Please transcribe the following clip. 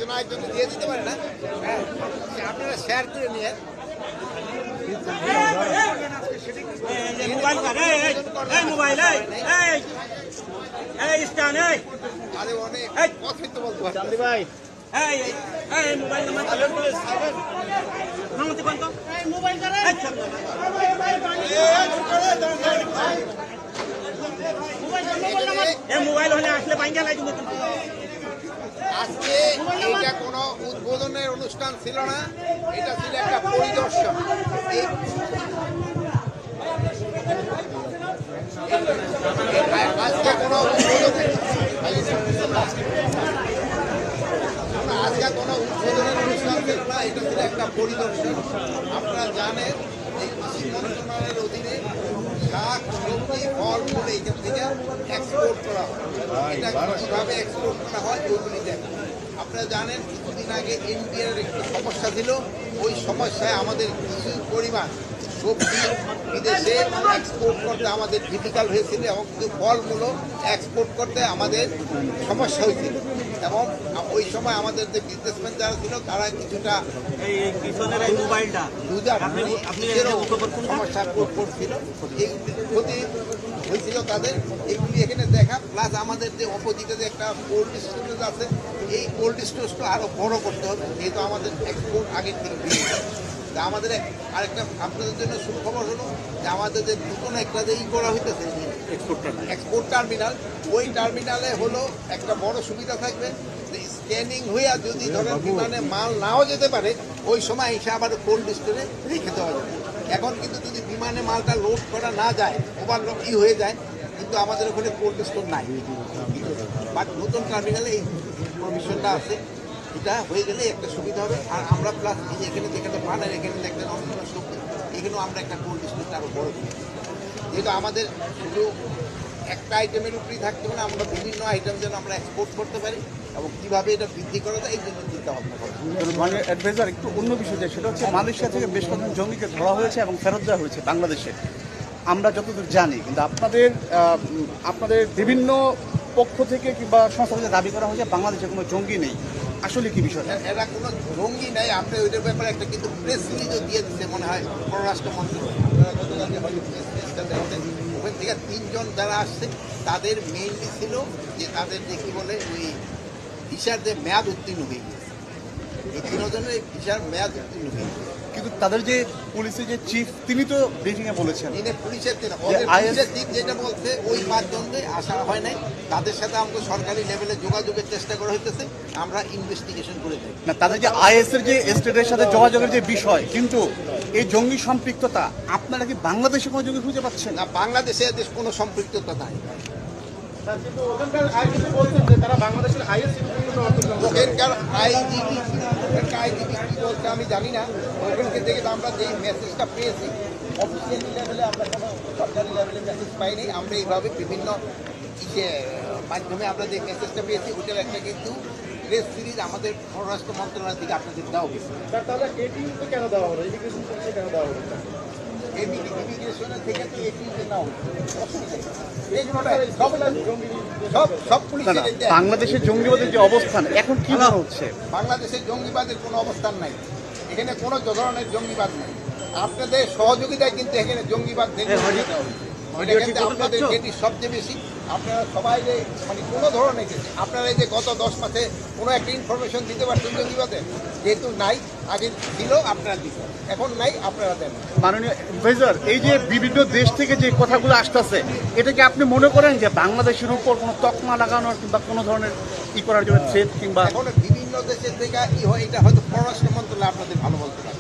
একজন আরেকজনকে দিয়ে দিতে পারে না, আপনারা শেয়ার করে নিয়ে মোবাইল মোবাইল আরে অনেক কথাই তো বলতে পারছি ভাই। মোবাইল মোবাইল হলে আসলে বাইঙ্গা লাগে। আজকে এটা কোনো উদ্বোধনের অনুষ্ঠান ছিল না, এটা ছিল একটা পরিদর্শন। আজকে কোনো উদ্বোধনের অনুষ্ঠান ছিল না, এটা ছিল একটা পরিদর্শন। আপনারা জানেন এই কৃষি মন্ত্রণালয়ের অধীনে শাক সবজি ফল মূল এইখান থেকে এক্সপোর্ট করা হয়। এটা কীভাবে এক্সপোর্ট করা হয় ওইগুলি দেখেন। আপনারা জানেন কিছুদিন আগে ইন্ডিয়ার একটু সমস্যা ছিল, ওই সমস্যায় আমাদের কিছু পরিমাণ সবজি বিদেশে এক্সপোর্ট করতে আমাদের ডিফিকাল্ট হয়েছিল এবং কিছু ফলমূলও এক্সপোর্ট করতে আমাদের সমস্যা হয়েছিল। এবং ওই সময় আমাদের যে বিজনেসম্যান যারা ছিল তারা কিছুটা সমস্যা করছিল, এইগুলি ক্ষতি হয়েছিল তাদের। এগুলি এখানে দেখা প্লাস আমাদের যে অপোজিটে যে একটা কোল্ড স্টোরেজ আছে, এই কোল্ড স্টোরেজটা আরও বড় করতে হবে, যেহেতু আমাদের এক্সপোর্ট আগের থেকে বেশি। তা আমাদের আরেকটা আপনাদের জন্য সুখবর হলো যে আমাদের যে নতুন একটা যে করা হইতেছে এক্সপোর্ট টার্মিনাল, ওই টার্মিনালে হলো একটা বড় সুবিধা থাকবে যে স্ক্যানিং হইয়া যদি ধরেন বিমানে মাল নাও যেতে পারে ওই সময় এসে আবার কোল্ড স্টোরে রেখে দেওয়া যাবে। এখন কিন্তু যদি বিমানে মালটা লোড করা না যায়, ওভারলোড হয়ে যায়, কিন্তু আমাদের ওখানে কোল্ড স্টোর নাই। বাট নতুন টার্মিনালে এই প্রভিশনটা আছে, এটা হয়ে গেলে একটা সুবিধা হবে। আর আমরা প্লাস এখানে যেখানে বানার এখানে দেখবেন অন্য সবজি, এখানেও আমরা একটা কোল্ড স্টোরটা আরও বড় করি, যেহেতু আমাদের শুধু একটা আইটেমের উপরেই থাকতে হবে না, আমরা বিভিন্ন আইটেম যেন আমরা এক্সপোর্ট করতে পারি এবং কীভাবে এটা বৃদ্ধি করা যায় এই জন্য চিন্তা ভাবনা করা। মানে অ্যাডভাইজার একটু অন্য বিষয় যে সেটা হচ্ছে মালয়েশিয়া থেকে বেশ কয়েকজন জঙ্গিকে ধরা হয়েছে এবং ফেরত দেওয়া হয়েছে বাংলাদেশে, আমরা যতদূর জানি। কিন্তু আপনাদের বিভিন্ন পক্ষ থেকে কিংবা সংস্থা থেকে দাবি করা হয়েছে বাংলাদেশে কোনো জঙ্গি নেই, আসলে কি বিষয়? এরা কোনো জঙ্গি নাই। আপনি ওইটার ব্যাপারে একটা কিন্তু প্রেস রিলিজও দিয়ে দিচ্ছে মনে হয় পররাষ্ট্র মন্ত্রণালয়। আপনারা গতকালকে হয়তো প্রেস রিলিজটা দেখছেন, ওখান থেকে 3 জন যারা আসছে তাদের মেইনলি ছিল যে তাদের যে কী বলে ওই ভিসার যে মেয়াদ উত্তীর্ণ হয়ে গেছে, এই 3 জনের ভিসার মেয়াদ উত্তীর্ণ হয়ে গেছে। কিন্তু তাদের যে পুলিশের যে চিফ তিনি তো ব্রিফিংয়ে বলেছেন পুলিশের দিক যেটা বলছে ওই 5 জনকে আসা হয় নাই, তাদের সাথে আমাকে সরকারি লেভেলে যোগাযোগের চেষ্টা করা হইতেছে, আমরা ইনভেস্টিগেশন করে থাকি। না, তাদের যে আইএস এর যে স্টেটের সাথে যোগাযোগের যে বিষয়, কিন্তু এই জঙ্গি সম্পৃক্ততা আপনারা কি বাংলাদেশে কোনো জঙ্গি খুঁজে পাচ্ছেন? না, বাংলাদেশে এদের কোনো সম্পৃক্ততা নাই। আমি জানি না, ওখানকে থেকে আমরা যেই মেসেজটা পেয়েছি অফিসিয়ালি লেভেলে আমরা কোনো সরকারি লেভেলে মেসেজ পাইনি। আমরা এইভাবে বিভিন্ন মাধ্যমে আমরা যে মেসেজটা পেয়েছি ওইটার একটা কিন্তু প্রেস সিরিজ আমাদের পররাষ্ট্র মন্ত্রণালয় থেকে আপনাদের দেওয়া গেছে। তাহলে এটিতে কেন দেওয়া হলো, ইমিগ্রেশন পুলিশে কেন দেওয়া হলো? ইমিগ্রেশনের থেকে তো এটিতে নেওয়া বাংলাদেশের জঙ্গিবাদের যে অবস্থান এখন কি না হচ্ছে? বাংলাদেশের জঙ্গিবাদের কোনো অবস্থান নাই, এখানে কোনো ধরনের জঙ্গিবাদ নাই। আপনাদের সহযোগিতায় কিন্তু এখানে জঙ্গিবাদ আপনাদের যেটি সবচেয়ে বেশি। আপনারা সবাই যে মানে কোনো ধরনের আপনারা এই যে গত 10 মাসে কোনো একটা ইনফরমেশন দিতে পারছেন জঙ্গিবাদের, যেহেতু নাই, আগে ছিল আপনারা দিচ্ছেন, এখন নাই আপনারা দেন। মাননীয় অ্যাডভাইজার, এই যে বিভিন্ন দেশ থেকে যে কথাগুলো আসতেছে, এটাকে আপনি মনে করেন যে বাংলাদেশের উপর কোনো তকমা লাগানোর কিংবা কোনো ধরনের ই করার জন্য থ্রেট কিংবা এখন বিভিন্ন দেশের থেকে ই হয়, এটা হয়তো পররাষ্ট্র মন্ত্রণালয় আপনাদের ভালো বলতে পারে।